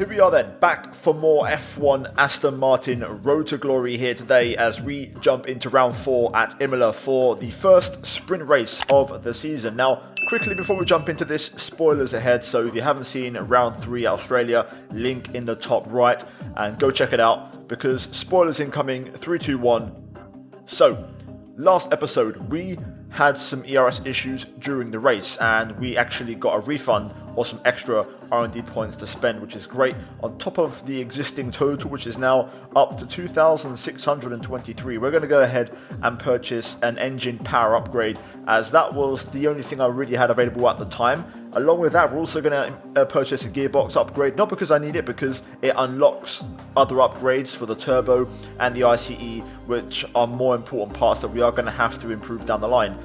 Here we are then, back for more F1 Aston Martin Road to Glory here today as we jump into round 4 at Imola for the first sprint race of the season. Now, quickly before we jump into this, spoilers ahead, so if you haven't seen round 3 at Australia, link in the top right and go check it out because spoilers incoming, 3, 2, 1. So, last episode we had some ERS issues during the race and we actually got a refund or some extra R&D points to spend, which is great, on top of the existing total, which is now up to 2,623. We're going to go ahead and purchase an engine power upgrade, as that was the only thing I really had available at the time. Along with that, we're also going to purchase a gearbox upgrade, not because I need it, because it unlocks other upgrades for the turbo and the ICE, which are more important parts that we are going to have to improve down the line.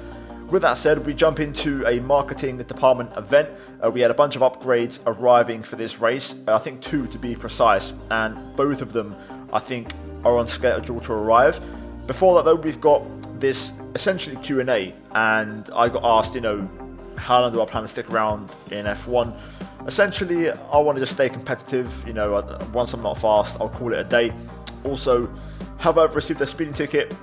With that said, we jump into a marketing department event. We had a bunch of upgrades arriving for this race, I think 2 to be precise, and both of them I think are on schedule to arrive. Before that though, we've got this essentially Q&A, and I got asked, how long do I plan to stick around in F1? Essentially, I want to just stay competitive. Once I'm not fast, I'll call it a day. Also, have I ever received a speeding ticket?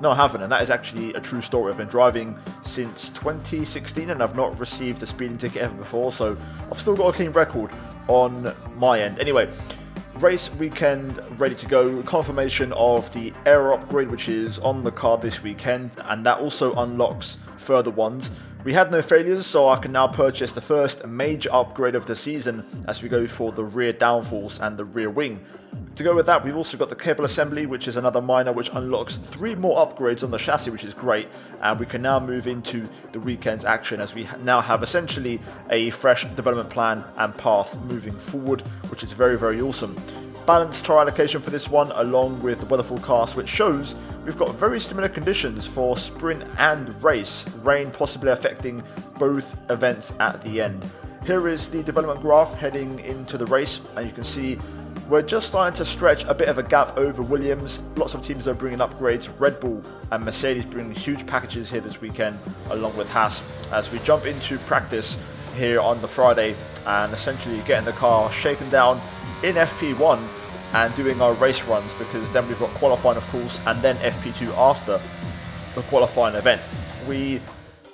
No, I haven't, and that is actually a true story. I've been driving since 2016 and I've not received a speeding ticket ever before, so I've still got a clean record on my end. Anyway, race weekend ready to go. Confirmation of the air upgrade, which is on the card this weekend, and that also unlocks further ones. We had no failures, so I can now purchase the first major upgrade of the season as we go for the rear downforce and the rear wing. To go with that, we've also got the cable assembly, which is another minor, which unlocks 3 more upgrades on the chassis, which is great. And we can now move into the weekend's action as we now have essentially a fresh development plan and path moving forward, which is very, very awesome. Balanced tyre allocation for this one, along with the weather forecast, which shows we've got very similar conditions for sprint and race, rain possibly affecting both events at the end. Here is the development graph heading into the race, and you can see we're just starting to stretch a bit of a gap over Williams. Lots of teams are bringing upgrades. Red Bull and Mercedes bringing huge packages here this weekend, along with Haas, as we jump into practice here on the Friday and essentially getting the car shaken down in FP1 and doing our race runs, because then we've got qualifying of course and then FP2 after the qualifying event. We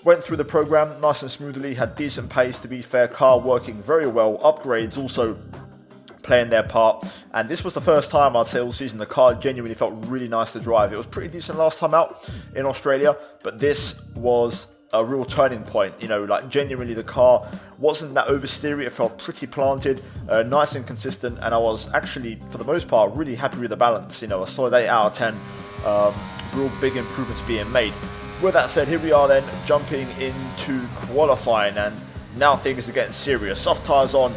went through the program nice and smoothly, had decent pace, to be fair, car working very well, upgrades also playing their part, and this was the first time I'd say all season the car genuinely felt really nice to drive. It was pretty decent last time out in Australia, but this was a real turning point. Genuinely the car wasn't that oversteery, it felt pretty planted, nice and consistent, and I was actually for the most part really happy with the balance. A solid 8 out of 10, real big improvements being made. With that said, here we are then jumping into qualifying, and now things are getting serious. Soft tyres on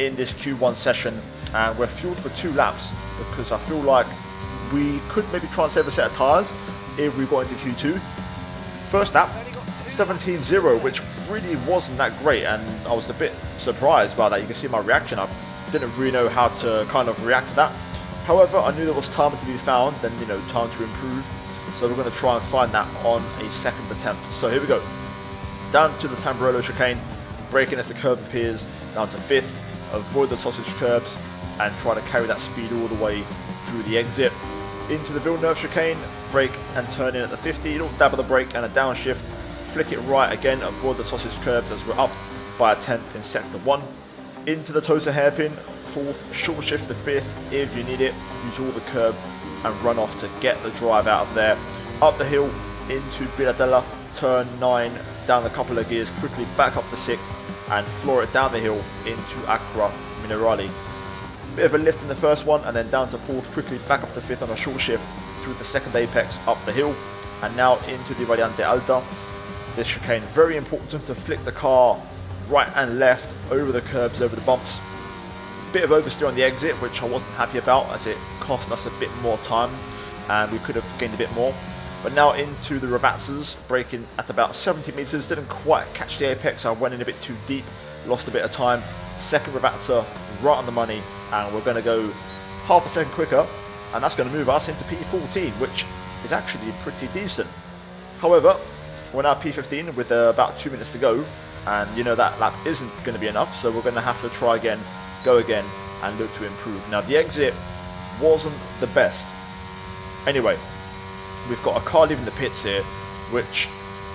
in this Q1 session, and we're fueled for 2 laps because I feel like we could maybe try and save a set of tyres if we got into Q2. First lap, 17.0, which really wasn't that great, and I was a bit surprised by that. You can see my reaction. I didn't really know how to kind of react to that. However, I knew there was time to be found, then time to improve. So we're going to try and find that on a second attempt. So here we go. Down to the Tamburello chicane, braking as the curb appears, down to 5th, avoid the sausage curbs and try to carry that speed all the way through the exit. Into the Villeneuve chicane, brake and turn in at the 50, little dab of the brake and a downshift, flick it right again, avoid the sausage curbs as we're up by a 10th in sector 1. Into the Tosa hairpin, 4th, short shift to 5th if you need it, use all the curb and run off to get the drive out of there. Up the hill into Biladella, turn 9, down a couple of gears, quickly back up to 6th and floor it down the hill into Acqua Minerali. Bit of a lift in the first one and then down to 4th, quickly back up to 5th on a short shift through the second apex up the hill and now into the Variante Alta. This chicane, very important to flick the car right and left over the curbs, over the bumps. Bit of oversteer on the exit, which I wasn't happy about as it cost us a bit more time and we could have gained a bit more. But now into the Ravazzas, braking at about 70 meters, didn't quite catch the apex, I went in a bit too deep, lost a bit of time. Second Ravazza right on the money and we're going to go half a second quicker, and that's going to move us into P14, which is actually pretty decent. However, we're now P15 with about 2 minutes to go, and that lap isn't going to be enough, so we're going to have to try again, go again, and look to improve. Now, the exit wasn't the best. Anyway, we've got a car leaving the pits here, which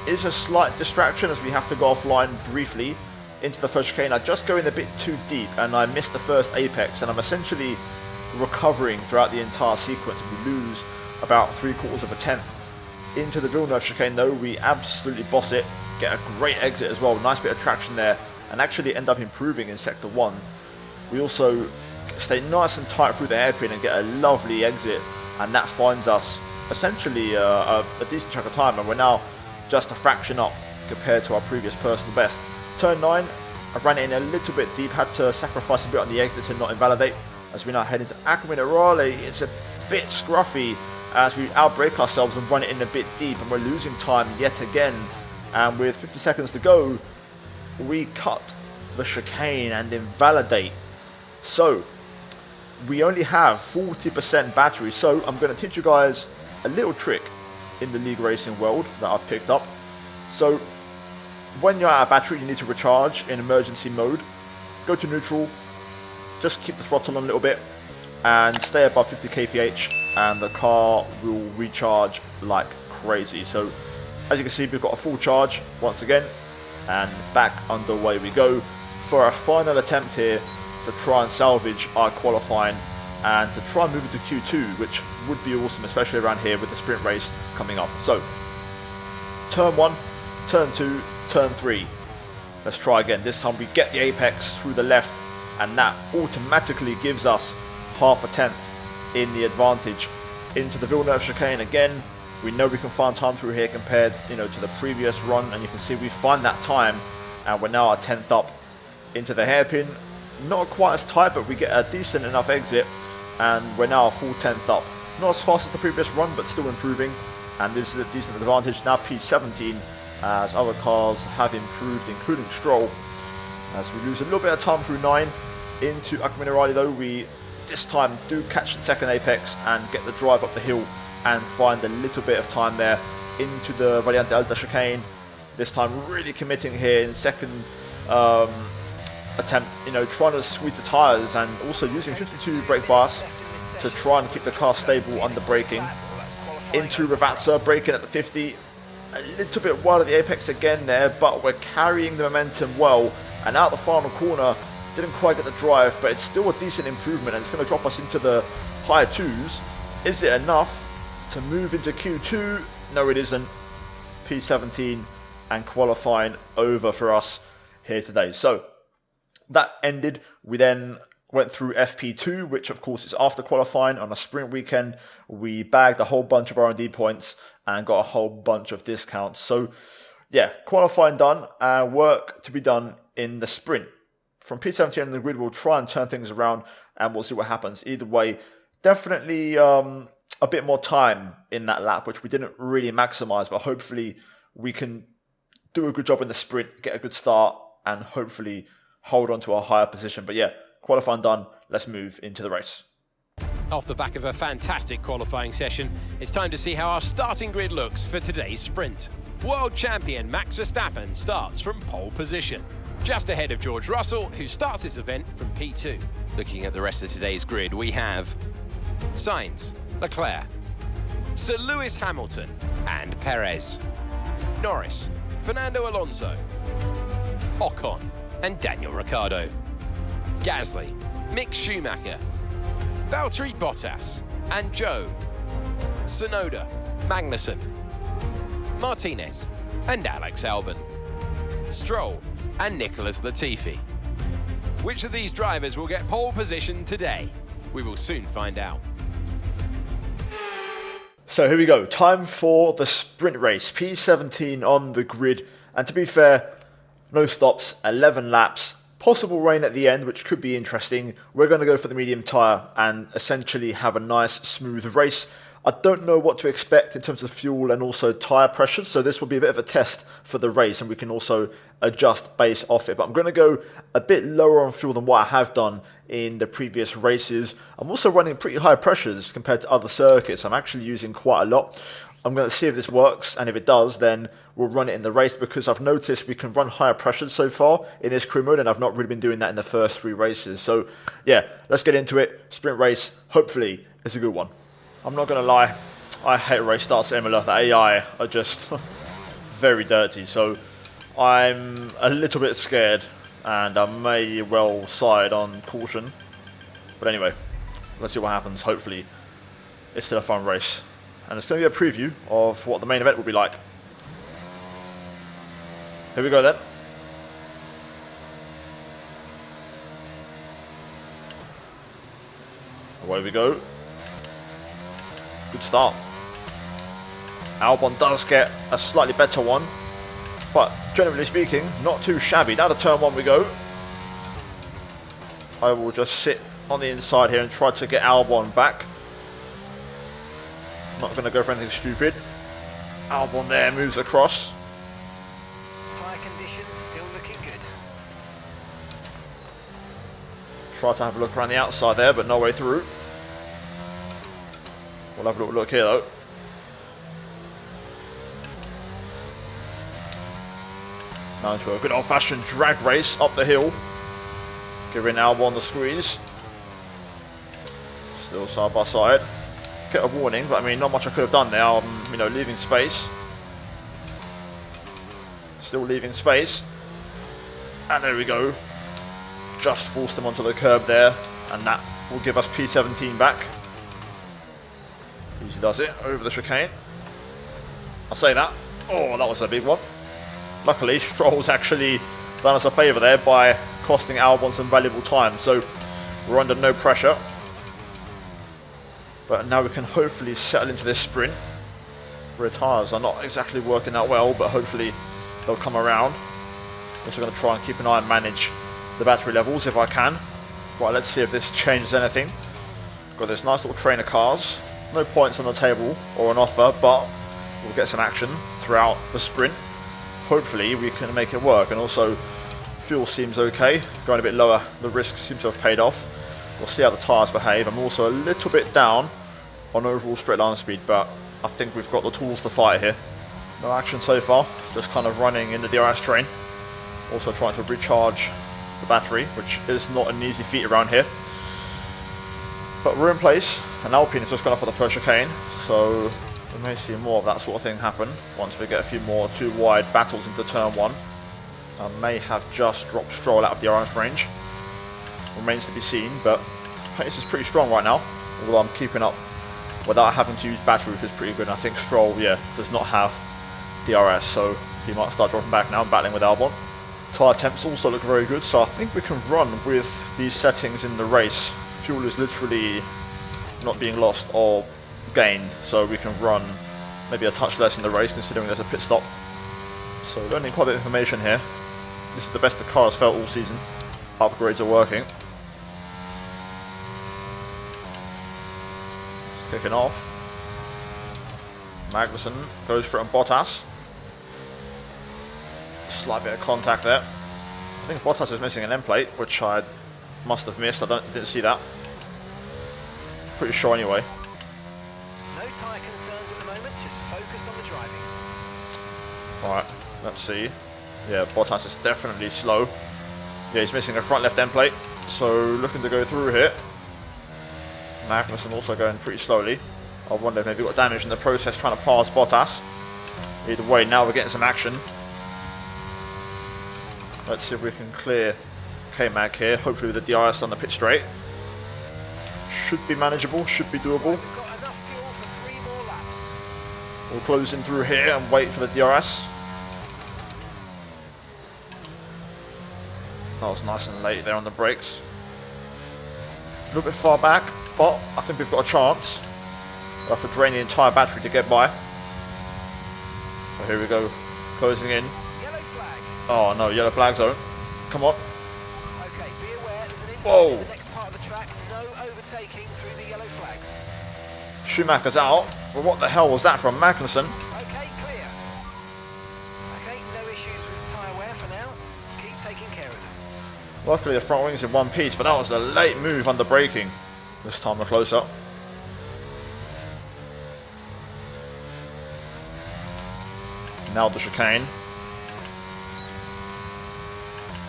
is a slight distraction as we have to go offline briefly into the first chicane. I just go in a bit too deep and I missed the first apex, and I'm essentially recovering throughout the entire sequence. We lose about 3/4 of a tenth. Into the Villeneuve chicane though, we absolutely boss it, get a great exit as well, nice bit of traction there, and actually end up improving in sector 1. We also stay nice and tight through the hairpin and get a lovely exit, and that finds us essentially a decent chunk of time, and we're now just a fraction up compared to our previous personal best. Turn 9, I ran it in a little bit deep, had to sacrifice a bit on the exit to not invalidate. As we now head into Aquaminarale, it's a bit scruffy as we outbrake ourselves and run it in a bit deep, and we're losing time yet again. And with 50 seconds to go, we cut the chicane and invalidate. So we only have 40% battery, so I'm going to teach you guys a little trick in the league racing world that I've picked up. So when you're out of battery, you need to recharge in emergency mode. Go to neutral, just keep the throttle on a little bit and stay above 50 kph, and the car will recharge like crazy. So as you can see, we've got a full charge once again, and back underway we go for a final attempt here to try and salvage our qualifying and to try and move into Q2, which would be awesome, especially around here with the sprint race coming up. So turn 1, turn 2, turn 3. Let's try again. This time we get the apex through the left, and that automatically gives us half a tenth in the advantage. Into the Villeneuve chicane again. We know we can find time through here compared, to the previous run, and you can see we find that time, and we're now a tenth up into the hairpin. Not quite as tight, but we get a decent enough exit, and we're now a full tenth up. Not as fast as the previous run, but still improving, and this is a decent advantage. Now P17, as other cars have improved, including Stroll. As we lose a little bit of time through 9 into Aquaminarale though, we this time do catch the second apex and get the drive up the hill and find a little bit of time there into the Variante Alta chicane. This time really committing here in second attempt, trying to squeeze the tyres and also using 52 brake bars to try and keep the car stable under braking. Into Ravazza, braking at the 50, a little bit wide of the apex again there, but we're carrying the momentum well, and out the final corner, didn't quite get the drive, but it's still a decent improvement, and it's going to drop us into the higher 2s. Is it enough to move into Q2? No, it isn't. P17 and qualifying over for us here today. So that ended. We then went through FP2, which of course is after qualifying on a sprint weekend. We bagged a whole bunch of R&D points and got a whole bunch of discounts. So yeah, qualifying done, work to be done in the sprint. From P17 on the grid, we'll try and turn things around and we'll see what happens. Either way, definitely a bit more time in that lap, which we didn't really maximize, but hopefully we can do a good job in the sprint, get a good start, and hopefully hold on to a higher position. But yeah, qualifying done, let's move into the race. Off the back of a fantastic qualifying session, it's time to see how our starting grid looks for today's sprint. World champion Max Verstappen starts from pole position, just ahead of George Russell, who starts this event from P2. Looking at the rest of today's grid, we have Sainz, Leclerc, Sir Lewis Hamilton and Perez, Norris, Fernando Alonso, Ocon and Daniel Ricciardo, Gasly, Mick Schumacher, Valtteri Bottas and Zhou, Tsunoda, Magnussen, Martinez and Alex Albon, Stroll and Nicholas Latifi. Which of these drivers will get pole position today? We will soon find out. So here we go, time for the sprint race. P17 on the grid, and to be fair, no stops, 11 laps, possible rain at the end, which could be interesting. We're going to go for the medium tyre and essentially have a nice smooth race. I don't know what to expect in terms of fuel and also tyre pressures, so this will be a bit of a test for the race, and we can also adjust based off it. But I'm going to go a bit lower on fuel than what I have done in the previous races. I'm also running pretty high pressures compared to other circuits. I'm actually using quite a lot I'm going to see if this works, and if it does, then we'll run it in the race, because I've noticed we can run higher pressures so far in this crew mode, and I've not really been doing that in the first 3 races. So yeah, let's get into it. Sprint race, hopefully it's a good one. I'm not going to lie, I hate race starts at Imola. The AI are just very dirty, so I'm a little bit scared, and I may well side on caution. But anyway, let's see what happens. Hopefully it's still a fun race. And it's going to be a preview of what the main event will be like. Here we go then. Away we go. Good start. Albon does get a slightly better one, but generally speaking, not too shabby. Down to turn 1 we go. I will just sit on the inside here and try to get Albon back. Not going to go for anything stupid. Albon there moves across. Tyre condition still looking good. Try to have a look around the outside there, but no way through. We'll have a little look here though. Now into a good old-fashioned drag race up the hill. Giving Albon the squeeze. Still side by side. Get a warning, but I mean, not much I could have done there. I'm, you know, leaving space. Still leaving space. And there we go. Just forced him onto the curb there, and that will give us P17 back. Easy does it, over the chicane. I'll say that. Oh, that was a big one. Luckily, Stroll's actually done us a favour there by costing Albon some valuable time, so we're under no pressure. But now we can hopefully settle into this sprint. Rear tyres are not exactly working that well, but hopefully they'll come around. Also going to try and keep an eye and manage the battery levels if I can. Right, let's see if this changes anything. Got this nice little train of cars. No points on the table or an offer, but we'll get some action throughout the sprint. Hopefully we can make it work, and also fuel seems okay. Going a bit lower, the risk seems to have paid off. We'll see how the tyres behave. I'm also a little bit down on overall straight line speed, but I think we've got the tools to fight here. No action so far, just kind of running in the DRS train. Also trying to recharge the battery, which is not an easy feat around here. But we're in place, and Alpine has just gone off for the first chicane, so we may see more of that sort of thing happen once we get a few more 2 wide battles into turn 1. I may have just dropped Stroll out of the DRS range. Remains to be seen, but pace is pretty strong right now, although I'm keeping up without having to use battery, which is pretty good. And I think Stroll, yeah, does not have DRS, so he might start dropping back now and battling with Albon. Tyre temps also look very good, so I think we can run with these settings in the race. Fuel is literally not being lost or gained, so we can run maybe a touch less in the race considering there's a pit stop. So learning quite a bit of information here. This is the best the car has felt all season. Upgrades are working. It's kicking off. Magnussen goes for it on Bottas. Slight bit of contact there. I think Bottas is missing an end plate, which I must have missed. I didn't see that. Pretty sure anyway. No tyre concerns at the moment, just focus on the driving. Alright, let's see. Yeah, Bottas is definitely slow. Yeah, he's missing a front left end plate, so looking to go through here. Magnussen also going pretty slowly. I wonder if maybe got damage in the process trying to pass Bottas. Either way, now we're getting some action. Let's see if we can clear K-Mag here, hopefully with the DRS on the pit straight. Should be manageable, should be doable. We've got enough fuel for 3 more laps. We'll close in through here and wait for the DRS. That was nice and late there on the brakes. A little bit far back, but I think we've got a chance. We'll have to drain the entire battery to get by. So here we go, closing in. Yellow flag. Oh no, yellow flag zone. Come on. Okay, be aware there's an Whoa. inside in the next part of the track. No overtaking through the yellow flags. Schumacher's out. Well, what the hell was that from Magnussen? Okay, clear. Okay, no issues with tyre wear for now. Keep taking care of them. Luckily the front wing's in one piece, but that was a late move under braking. This time we're close up. Now the chicane.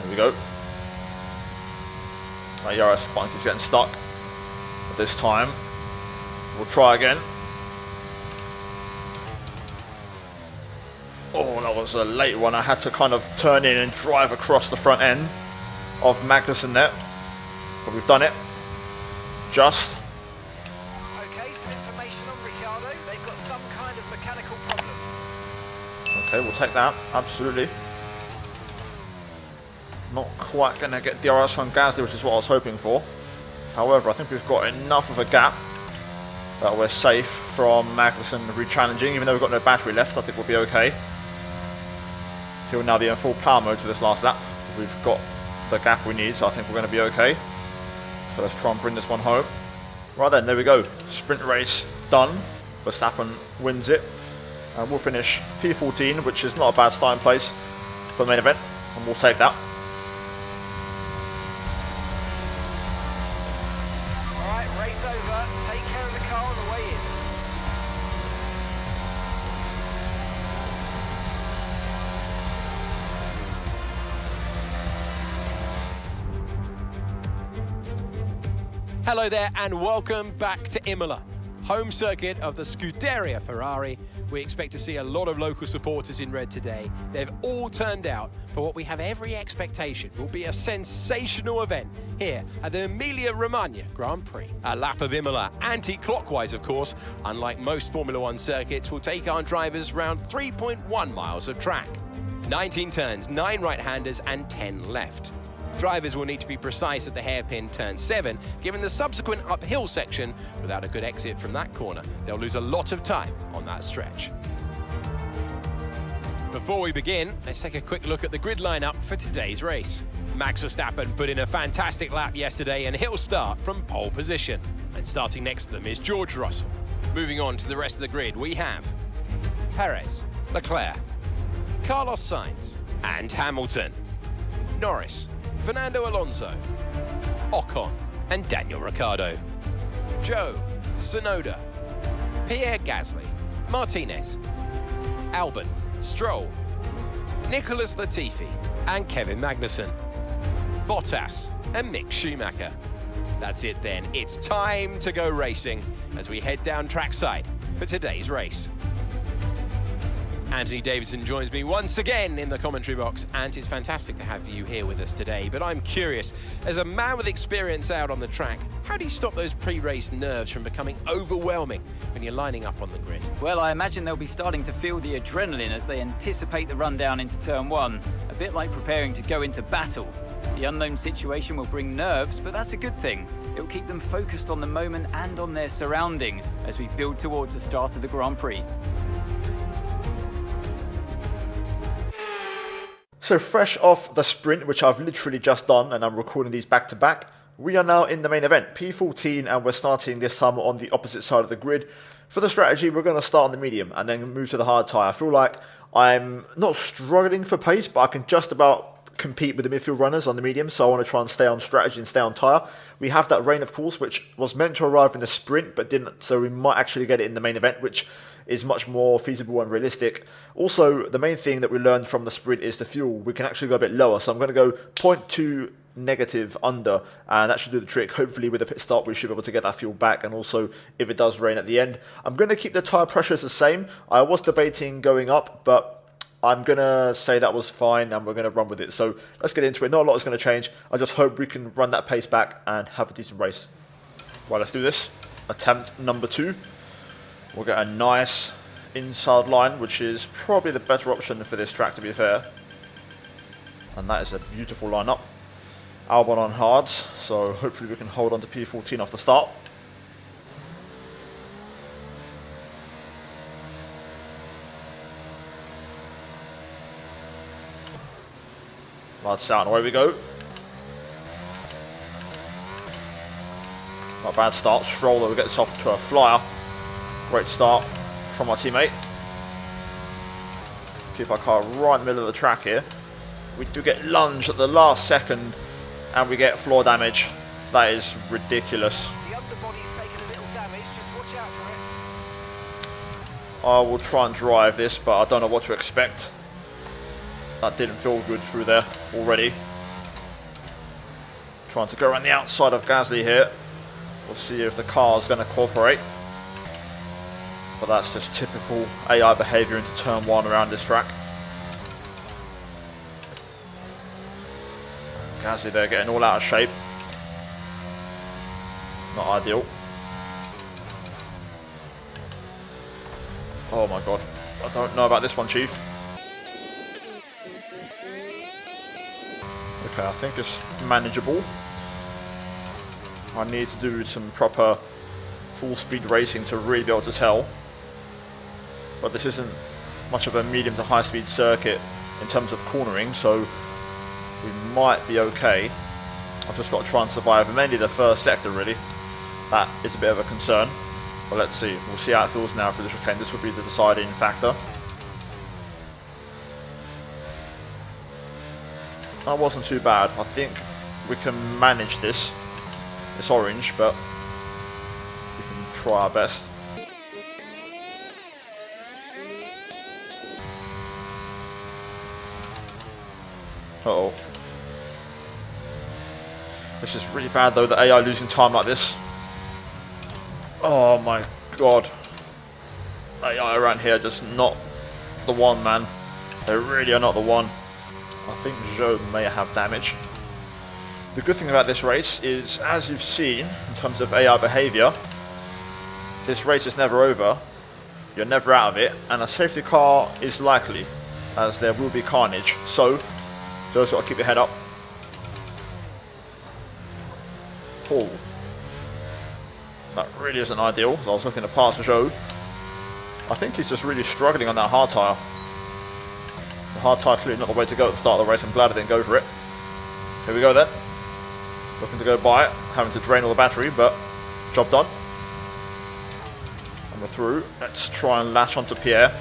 There we go. Our Yaris bike is getting stuck. But this time, we'll try again. Oh, that was a late one. I had to kind of turn in and drive across the front end of Magnussen there. But we've done it. Just. Okay, some information on Ricciardo. They've got some kind of mechanical problem. Okay, we'll take that. Absolutely. Not quite going to get DRS on Gasly, which is what I was hoping for. However, I think we've got enough of a gap that we're safe from Magnussen re-challenging. Even though we've got no battery left, I think we'll be okay. He'll now be in full power mode for this last lap. We've got the gap we need, so I think we're going to be okay. So let's try and bring this one home. Right then, there we go. Sprint race done. Verstappen wins it. And we'll finish P14, which is not a bad starting place for the main event. And we'll take that. Alright, race over. Take care of the car on the way in. Hello there and welcome back to Imola, home circuit of the Scuderia Ferrari. We expect to see a lot of local supporters in red today. They've all turned out for what we have every expectation will be a sensational event here at the Emilia Romagna Grand Prix. A lap of Imola, anti-clockwise of course, unlike most Formula One circuits, will take our drivers round 3.1 miles of track. 19 turns, 9 right-handers and 10 left. Drivers will need to be precise at the hairpin turn 7, given the subsequent uphill section. Without a good exit from that corner, they'll lose a lot of time on that stretch. Before we begin, let's take a quick look at the grid lineup for today's race. Max Verstappen put in a fantastic lap yesterday and he'll start from pole position. And starting next to them is George Russell. Moving on to the rest of the grid, we have Perez, Leclerc, Carlos Sainz and Hamilton, Norris, Fernando Alonso, Ocon and Daniel Ricciardo, Joe, Tsunoda, Pierre Gasly, Martinez, Albon, Stroll, Nicholas Latifi and Kevin Magnussen, Bottas and Mick Schumacher. That's it then, it's time to go racing as we head down trackside for today's race. Anthony Davidson joins me once again in the commentary box, and it's fantastic to have you here with us today. But I'm curious, as a man with experience out on the track, how do you stop those pre-race nerves from becoming overwhelming when you're lining up on the grid? Well, I imagine they'll be starting to feel the adrenaline as they anticipate the run down into turn 1, a bit like preparing to go into battle. The unknown situation will bring nerves, but that's a good thing. It will keep them focused on the moment and on their surroundings as we build towards the start of the Grand Prix. So fresh off the sprint, which I've literally just done, and I'm recording these back to back, we are now in the main event, P14, and we're starting this time on the opposite side of the grid. For the strategy, we're going to start on the medium and then move to the hard tyre. I feel like I'm not struggling for pace, but I can just about compete with the midfield runners on the medium, so I want to try and stay on strategy and stay on tyre. We have that rain, of course, which was meant to arrive in the sprint, but didn't, so we might actually get it in the main event, which is much more feasible and realistic. Also, the main thing that we learned from the sprint is the fuel. We can actually go a bit lower, so I'm going to go 0.2 negative under, and that should do the trick. Hopefully with a pit stop we should be able to get that fuel back, and also if it does rain at the end. I'm going to keep the tyre pressures the same. I was debating going up, but I'm going to say that was fine and we're going to run with it. So let's get into it. Not a lot is going to change. I just hope we can run that pace back and have a decent race. Right, let's do this. Attempt number 2. We'll get a nice inside line, which is probably the better option for this track, to be fair. And that is a beautiful lineup. Albon on hards, so hopefully we can hold on to P14 off the start. Lights out, and away we go. Not a bad start. Stroll, though, gets off to a flyer. Great start from our teammate. Keep our car right in the middle of the track here. We do get lunged at the last second and we get floor damage. That is ridiculous. The underbody's taken a little damage, just watch out for I will try and drive this, but I don't know what to expect. That didn't feel good through there already. Trying to go around the outside of Gasly here. We'll see if the car's going to cooperate. But that's just typical AI behaviour into turn 1 around this track. Gasly there getting all out of shape. Not ideal. Oh my god. I don't know about this one, Chief. Okay, I think it's manageable. I need to do some proper full speed racing to really be able to tell. But this isn't much of a medium to high speed circuit in terms of cornering, so we might be okay. I've just got to try and survive, mainly the first sector really. That is a bit of a concern. But let's see. We'll see how it feels now for the chicane. This will be the deciding factor. That wasn't too bad. I think we can manage this. It's orange, but we can try our best. Uh-oh. This is really bad though, the AI losing time like this. Oh my god. AI around here just not the one, man. They really are not the one. I think Joe may have damage. The good thing about this race is, as you've seen in terms of AI behaviour, this race is never over. You're never out of it, and a safety car is likely, as there will be carnage. So, Joe's got to keep your head up. Oh. That really isn't ideal. So I was looking to pass Joe. I think he's just really struggling on that hard tyre. The hard tyre clearly not the way to go at the start of the race. I'm glad I didn't go for it. Here we go then. Looking to go by it. Having to drain all the battery, but job done. And we're through. Let's try and latch onto Pierre.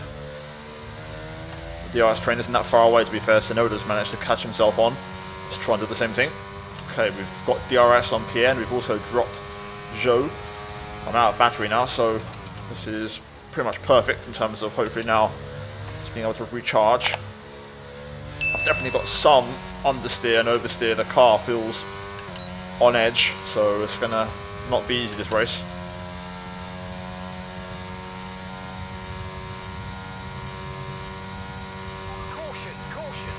The DRS train isn't that far away, to be fair. Sonoda's managed to catch himself on. Let's try and do the same thing. Okay, we've got DRS on Pierre, and we've also dropped Joe. I'm out of battery now, so this is pretty much perfect in terms of hopefully now just being able to recharge. I've definitely got some understeer and oversteer. The car feels on edge, so it's gonna not be easy this race. Caution, caution.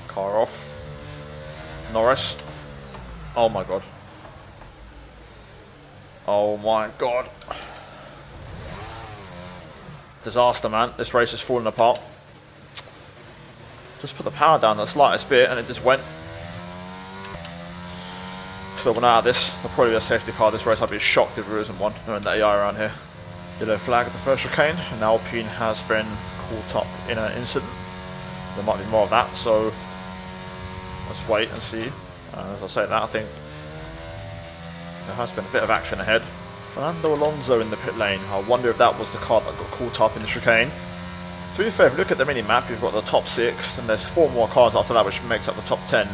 Car off. Norris. Oh my god. Oh my god. Disaster, man. This race is falling apart. Just put the power down the slightest bit and it just went. So we're out of this. There'll probably be a safety car this race. I'd be shocked if there isn't one. Knowing the AI around here. Yellow flag at the first chicane, and Alpine has been caught up in an incident. There might be more of that, so let's wait and see. As I say that, I think there has been a bit of action ahead. Fernando Alonso in the pit lane. I wonder if that was the car that got caught up in the chicane. To be fair, if you look at the mini-map, you've got the top 6, and there's 4 more cars after that, which makes up the top 10.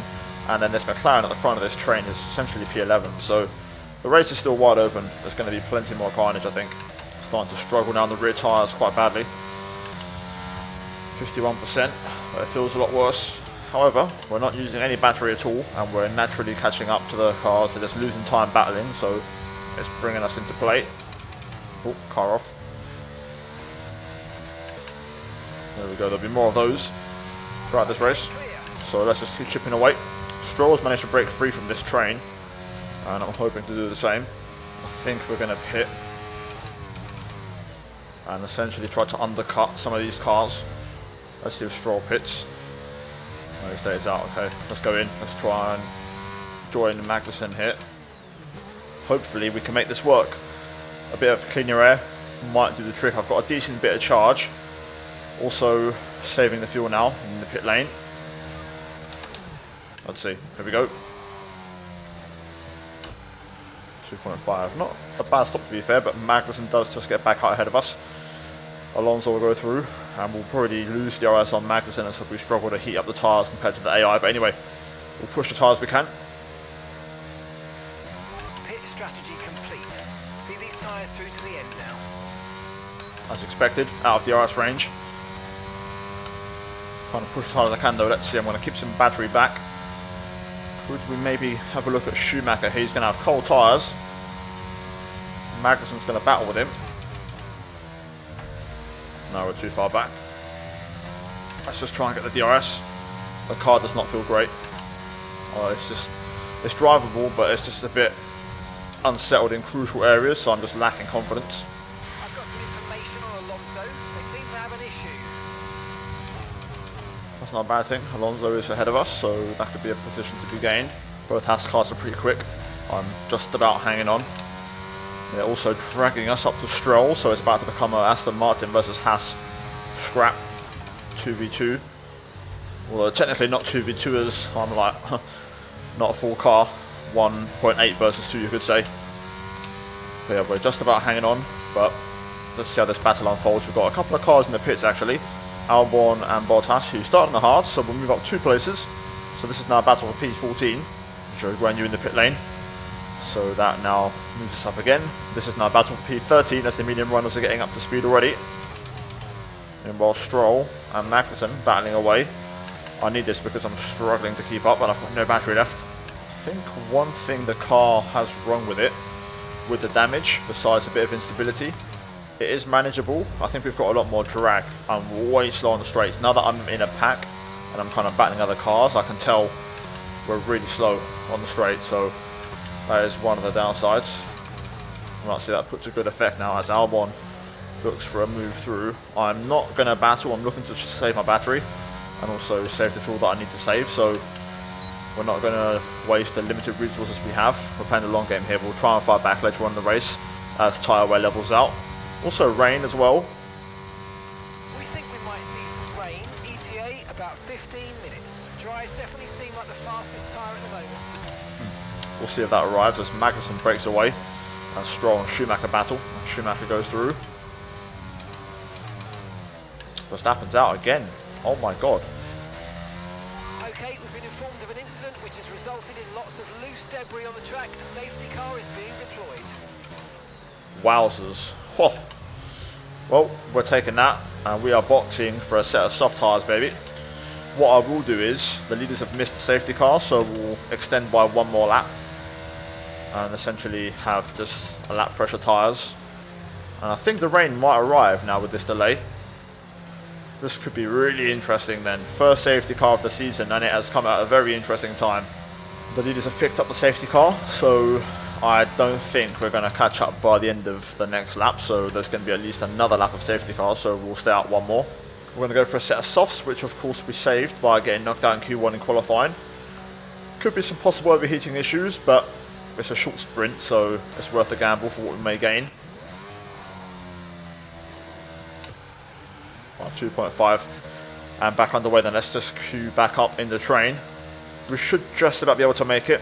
And then this McLaren at the front of this train is essentially P11. So the race is still wide open. There's going to be plenty more carnage, I think. Starting to struggle down the rear tyres quite badly. 51%, but it feels a lot worse. However, we're not using any battery at all, and we're naturally catching up to the cars. They're just losing time battling, so it's bringing us into play. Oh, car off. There we go, there'll be more of those throughout this race. So let's just keep chipping away. Stroll's managed to break free from this train, and I'm hoping to do the same. I think we're going to pit and essentially try to undercut some of these cars. Let's see if Stroll pits. No, he stays out. Okay, let's go in. Let's try and join Magnussen here. Hopefully we can make this work. A bit of cleaner air might do the trick. I've got a decent bit of charge. Also saving the fuel now in the pit lane. Let's see. Here we go. 2.5. Not a bad stop to be fair, but Magnussen does just get back out ahead of us. Alonso will go through, and we'll probably lose the DRS on Magnussen as we struggle to heat up the tyres compared to the AI. But anyway, we'll push the tyres we can. Pit strategy complete. See these tyres through to the end now. as expected, out of the DRS range. Trying to push as hard as I can though. Let's see, I'm going to keep some battery back. Could we maybe have a look at Schumacher? He's going to have cold tyres. Magnussen's going to battle with him. No, we're too far back. Let's just try and get the DRS. The car does not feel great. It's drivable, but it's just a bit unsettled in crucial areas, so I'm just lacking confidence. I've got some information on Alonso. They seem to have an issue. That's not a bad thing. Alonso is ahead of us, so that could be a position to be gained. Both Haas cars are pretty quick. I'm just about hanging on. They're also dragging us up to Stroll, so it's about to become a Aston Martin versus Haas scrap 2v2. Although technically not 2v2 as I'm like not a full car, 1.8 versus 2 you could say. But yeah, we're just about hanging on, but let's see how this battle unfolds. We've got a couple of cars in the pits actually, Albon and Bottas, who start on the hard, so we'll move up 2 places. So this is now a battle for P14, Joe Guan Yu in the pit lane. So that now moves us up again. This is now a battle for P13 as the medium runners are getting up to speed already. And while Stroll and Magnussen battling away. I need this because I'm struggling to keep up and I've got no battery left. I think one thing the car has wrong with it, with the damage, besides a bit of instability, it is manageable. I think we've got a lot more drag. I'm way slow on the straights. Now that I'm in a pack and I'm kind of battling other cars, I can tell we're really slow on the straight, so that is one of the downsides. You might see that put to good effect now as Albon looks for a move through. I'm not going to battle, I'm looking to save my battery and also save the fuel that I need to save, so we're not going to waste the limited resources we have. We're playing the long game here. We'll try and fight back later on in the race as tyre wear levels out. Also rain as well. We think we might see some rain. ETA about 15 minutes. Dries definitely seem like the fastest tyre at the moment. We'll see if that arrives as Magnussen breaks away and Stroll and Schumacher battle. And Schumacher goes through. Verstappen's out again. Oh my god. Okay, we've been informed of an incident which has resulted in lots of loose debris on the track. A safety car is being deployed. Wowzers. Oh. Well, we're taking that and we are boxing for a set of soft tyres, baby. What I will do is, the leaders have missed the safety car, so we'll extend by 1 more lap and essentially have just a lap fresher tyres. And I think the rain might arrive now with this delay. This could be really interesting then. First safety car of the season and it has come at a very interesting time. The leaders have picked up the safety car, so I don't think we're going to catch up by the end of the next lap, so there's going to be at least another lap of safety cars, so we'll stay out 1 more. We're going to go for a set of softs, which of course we saved by getting knocked out in Q1 in qualifying. Could be some possible overheating issues, but it's a short sprint, so it's worth a gamble for what we may gain. 2.5 and back underway then. Let's just queue back up in the train. We should just about be able to make it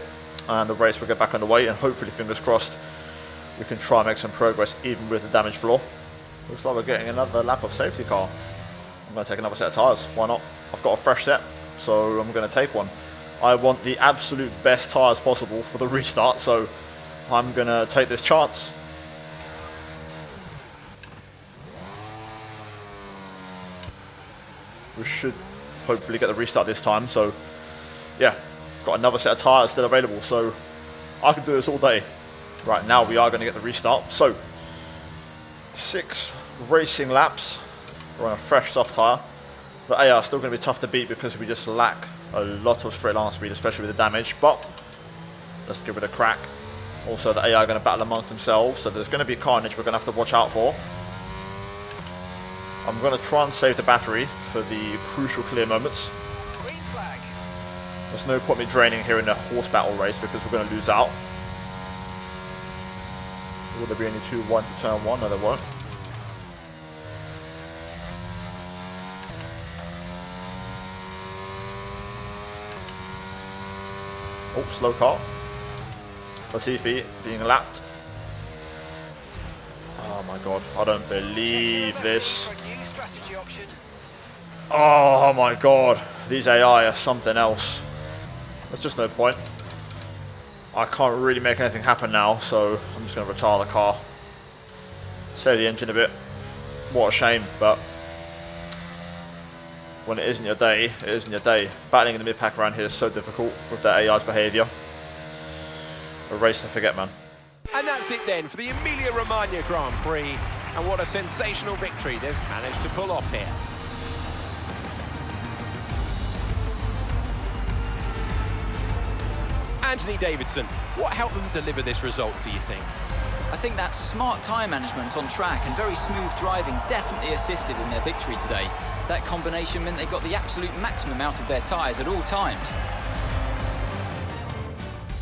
and the race will get back underway and hopefully, fingers crossed, we can try and make some progress even with the damaged floor. Looks like we're getting another lap of safety car. I'm going to take another set of tyres, why not? I've got a fresh set, so I'm going to take one. I want the absolute best tyres possible for the restart, so I'm going to take this chance. We should hopefully get the restart this time, so yeah, got another set of tyres still available, so I can do this all day. Right, now we are going to get the restart, so 6 racing laps, we're on a fresh soft tyre. The AI is still going to be tough to beat because we just lack a lot of straight line speed, especially with the damage, but let's give it a crack. Also, the AI are going to battle amongst themselves, so there's going to be carnage we're going to have to watch out for. I'm going to try and save the battery for the crucial clear moments. Green flag. There's no point me draining here in a horse battle race because we're going to lose out. Will there be any 2 wide to turn 1? No, there won't. Oh, slow car. Latifi being lapped. Oh my god, I don't believe this. Oh my god, these AI are something else. There's just no point. I can't really make anything happen now, so I'm just going to retire the car. Save the engine a bit. what a shame, but when it isn't your day, it isn't your day. Battling in the mid-pack around here is so difficult with that AI's behaviour. A race to forget, man. And that's it then for the Emilia Romagna Grand Prix. And what a sensational victory they've managed to pull off here. Anthony Davidson, what helped them deliver this result, do you think? I think that smart tyre management on track and very smooth driving definitely assisted in their victory today. That combination meant they got the absolute maximum out of their tyres at all times.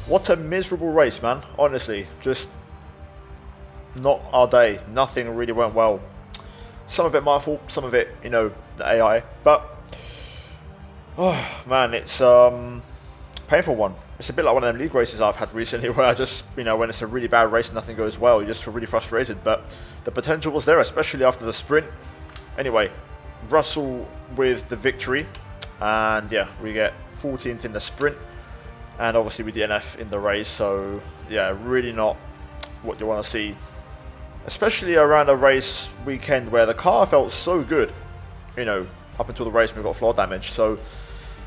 What a miserable race, man. Honestly, just not our day. Nothing really went well. Some of it my fault, some of it, you know, the AI. But, oh man, it's painful one. It's a bit like one of them league races I've had recently where I just, you know, when it's a really bad race and nothing goes well, you just feel really frustrated. But the potential was there, especially after the sprint. Anyway, Russell with the victory. And yeah, we get 14th in the sprint. And obviously we DNF in the race. So yeah, really not what you want to see. Especially around a race weekend where the car felt so good. You know, up until the race we got floor damage. So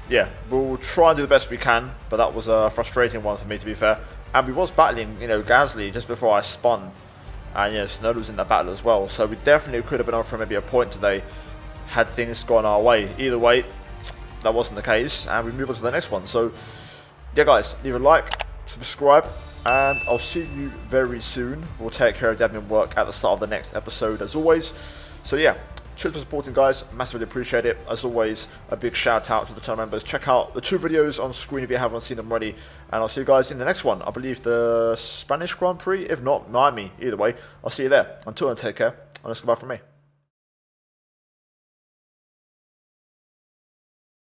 yeah, we'll try and do the best we can, but that was a frustrating one for me, to be fair. And we was battling, you know, Gasly just before I spun, and yeah, Snow was in that battle as well. So we definitely could have been on for maybe a point today had things gone our way. Either way, that wasn't the case, and we move on to the next one. So yeah, guys, leave a like, subscribe, and I'll see you very soon. We'll take care of the admin work at the start of the next episode, as always. So yeah. Cheers for supporting, guys. Massively appreciate it. As always, a big shout out to the channel members. Check out the 2 videos on screen if you haven't seen them already. And I'll see you guys in the next one. I believe the Spanish Grand Prix. If not, Miami. Either way, I'll see you there. Until then, take care. And that's goodbye from me.